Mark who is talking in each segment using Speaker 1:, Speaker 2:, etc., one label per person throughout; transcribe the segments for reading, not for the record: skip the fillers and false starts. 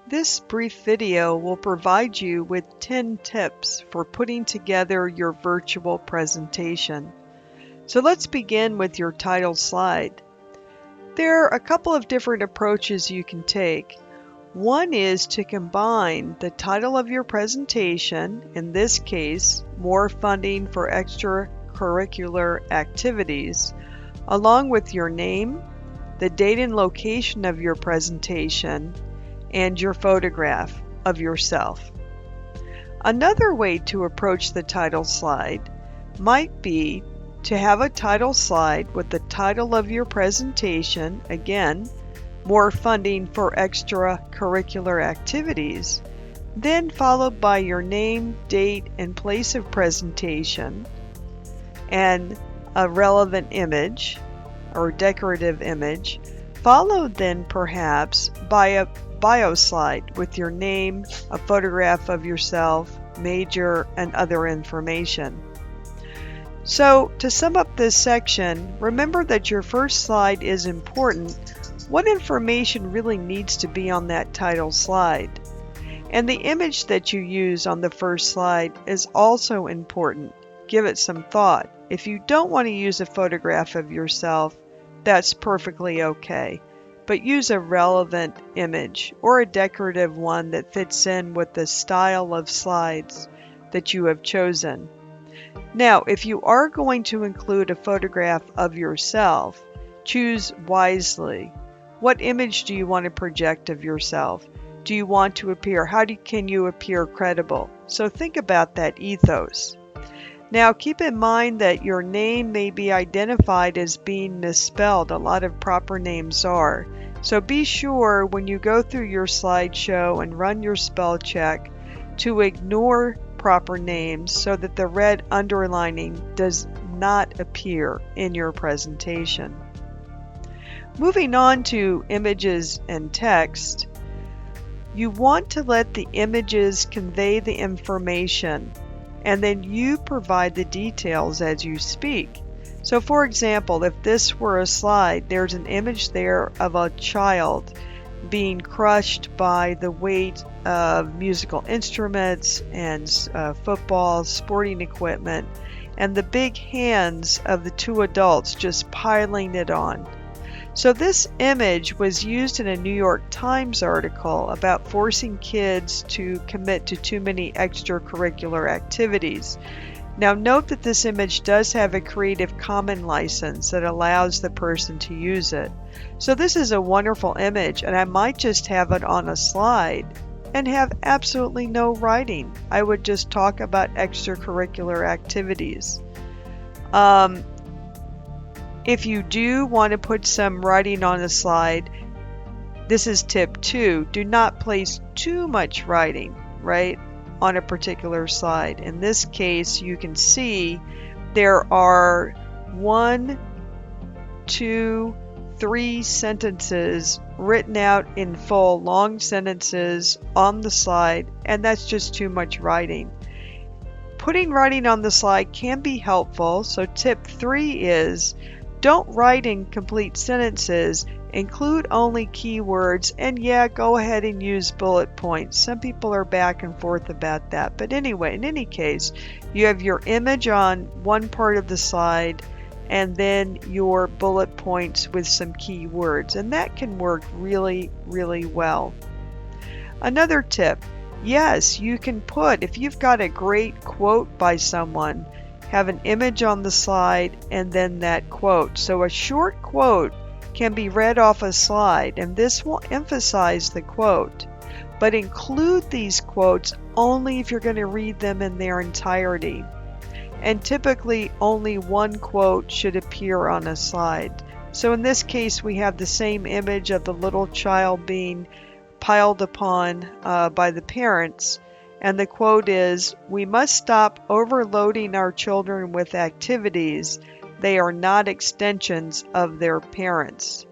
Speaker 1: This brief video will provide you with 10 tips for putting together your virtual presentation. So let's begin with your title slide. There are a couple of different approaches you can take. One is to combine the title of your presentation, in this case, more funding for extracurricular activities, along with your name, the date and location of your presentation, and your photograph of yourself. Another way to approach the title slide might be to have a title slide with the title of your presentation, again, more funding for extracurricular activities, then followed by your name, date, and place of presentation, and a relevant image or decorative image, followed then perhaps by a bio slide with your name, a photograph of yourself, major, and other information. So, to sum up this section, remember that your first slide is important. What information really needs to be on that title slide? And the image that you use on the first slide is also important. Give it some thought. If you don't want to use a photograph of yourself, that's perfectly okay. But use a relevant image or a decorative one that fits in with the style of slides that you have chosen. Now, if you are going to include a photograph of yourself, choose wisely. What image do you want to project of yourself? Do you want to appear? Can you appear credible? So think about that ethos. Now, keep in mind that your name may be identified as being misspelled. A lot of proper names are. So be sure when you go through your slideshow and run your spell check to ignore proper names so that the red underlining does not appear in your presentation. Moving on to images and text, you want to let the images convey the information, and then you provide the details as you speak. So for example, if this were a slide, there's an image there of a child being crushed by the weight of musical instruments and football, sporting equipment, and the big hands of the two adults just piling it on. So this image was used in a New York Times article about forcing kids to commit to too many extracurricular activities. Now note that this image does have a Creative Commons license that allows the person to use it. So this is a wonderful image, and I might just have it on a slide and have absolutely no writing. I would just talk about extracurricular activities. If you do want to put some writing on a slide, this is tip 2. Do not place too much writing, right, on a particular slide. In this case, you can see there are 1, 2, 3 sentences written out in full, long sentences on the slide, and that's just too much writing. Putting writing on the slide can be helpful, so tip 3 is don't write in complete sentences, include only keywords, and yeah, go ahead and use bullet points. Some people are back and forth about that, but anyway, in any case, you have your image on one part of the slide and then your bullet points with some keywords, and that can work really, really well. Another tip, yes, you can put, if you've got a great quote by someone, have an image on the slide and then that quote. So a short quote can be read off a slide, and this will emphasize the quote, but include these quotes only if you're going to read them in their entirety. And typically only one quote should appear on a slide. So in this case, we have the same image of the little child being piled upon by the parents. And the quote is, "We must stop overloading our children with activities. They are not extensions of their parents."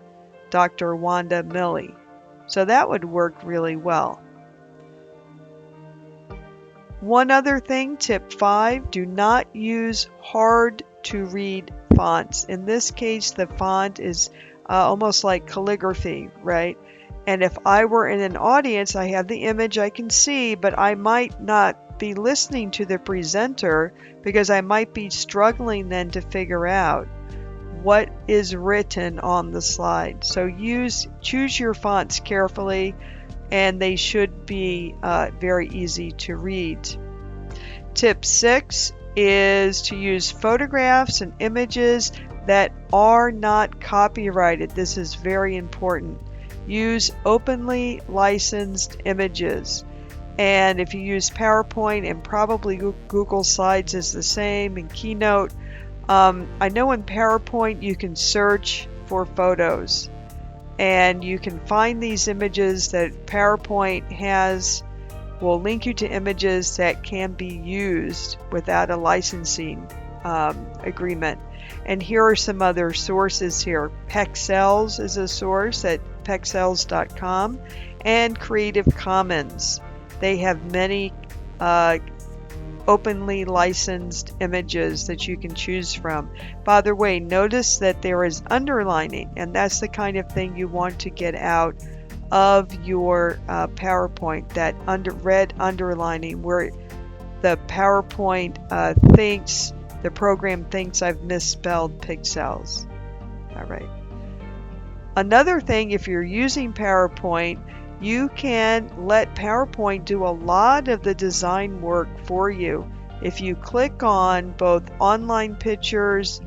Speaker 1: Dr. Wanda Milley. So that would work really well. One other thing, tip 5, do not use hard to read fonts. In this case, the font is almost like calligraphy, right? And if I were in an audience, I have the image I can see, but I might not be listening to the presenter because I might be struggling then to figure out what is written on the slide. So choose your fonts carefully, and they should be very easy to read. Tip 6 is to use photographs and images that are not copyrighted. This is very important. Use openly licensed images. And if you use PowerPoint, and probably Google Slides is the same, and Keynote, I know in PowerPoint you can search for photos, and you can find these images that PowerPoint will link you to images that can be used without a licensing agreement. And here are some other sources here. Pexels is a source at pexels.com, and Creative Commons. They have many openly licensed images that you can choose from. By the way, notice that there is underlining, and that's the kind of thing you want to get out of your PowerPoint, that red underlining where the PowerPoint the program thinks I've misspelled pixels. All right. Another thing, if you're using PowerPoint, you can let PowerPoint do a lot of the design work for you. If you click on both online pictures,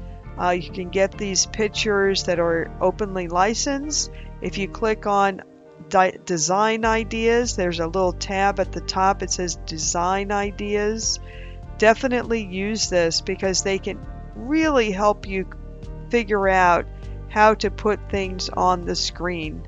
Speaker 1: you can get these pictures that are openly licensed. If you click on design ideas, there's a little tab at the top. It says design ideas. Definitely use this because they can really help you figure out how to put things on the screen.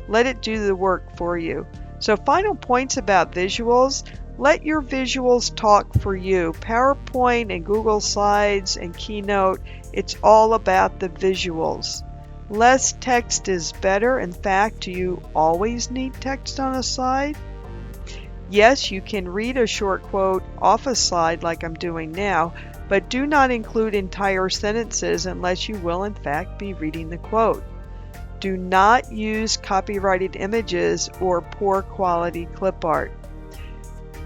Speaker 1: Let it do the work for you. So final points about visuals. Let your visuals talk for you. PowerPoint and Google Slides and Keynote, it's all about the visuals. Less text is better. In fact, do you always need text on a slide? Yes, you can read a short quote off a slide like I'm doing now, but do not include entire sentences unless you will in fact be reading the quote. Do not use copyrighted images or poor quality clip art.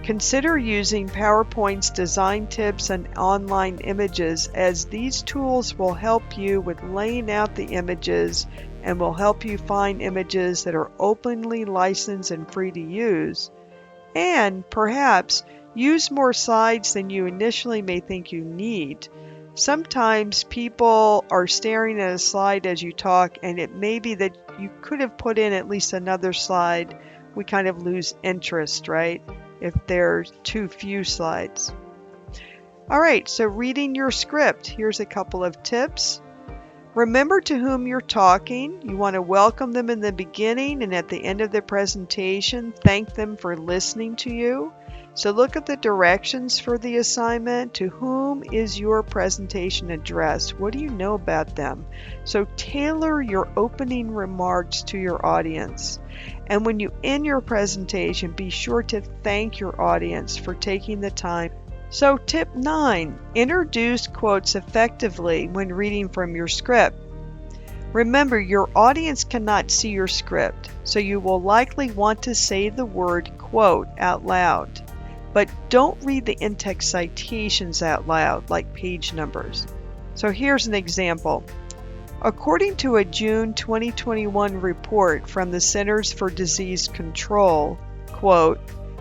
Speaker 1: Consider using PowerPoint's design tips and online images, as these tools will help you with laying out the images and will help you find images that are openly licensed and free to use. And perhaps use more slides than you initially may think you need. Sometimes people are staring at a slide as you talk, and it may be that you could have put in at least another slide. We kind of lose interest, right? If there's too few slides. All right, so reading your script. Here's a couple of tips. Remember to whom you're talking. You want to welcome them in the beginning, and at the end of the presentation, thank them for listening to you. So look at the directions for the assignment. To whom is your presentation addressed? What do you know about them? So tailor your opening remarks to your audience. And when you end your presentation, be sure to thank your audience for taking the time. So tip 9, introduce quotes effectively when reading from your script. Remember, your audience cannot see your script, so you will likely want to say the word quote out loud. But don't read the in-text citations out loud, like page numbers. So here's an example. According to a June 2021 report from the Centers for Disease Control, quote,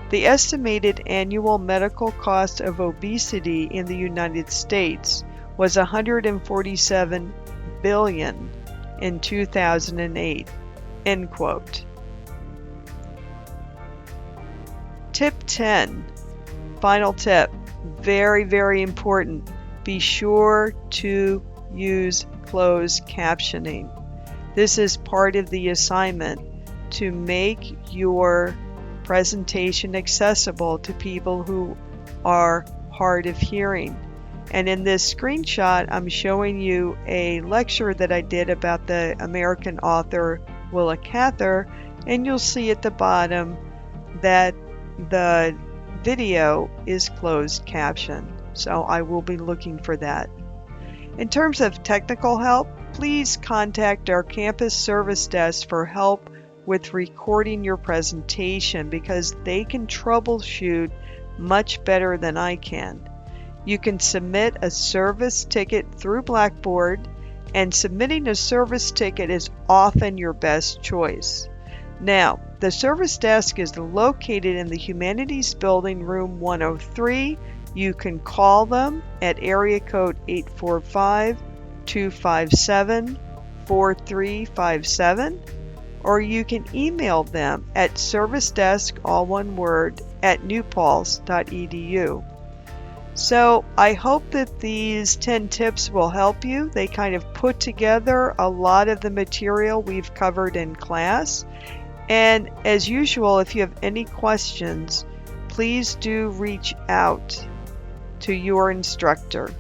Speaker 1: the estimated annual medical cost of obesity in the United States was $147 billion in 2008, end quote. Tip 10, final tip, very, very important. Be sure to use closed captioning. This is part of the assignment to make your presentation accessible to people who are hard of hearing. And in this screenshot, I'm showing you a lecture that I did about the American author Willa Cather, and you'll see at the bottom that the video is closed caption. So I will be looking for that. In terms of technical help, please contact our campus service desk for help with recording your presentation because they can troubleshoot much better than I can. You can submit a service ticket through Blackboard, and submitting a service ticket is often your best choice. Now, the service desk is located in the Humanities Building, room 103. You can call them at area code 845-257-4357, or you can email them at servicedesk, all one word, at newpulse.edu. So I hope that these 10 tips will help you. They kind of put together a lot of the material we've covered in class. And as usual, if you have any questions, please do reach out to your instructor.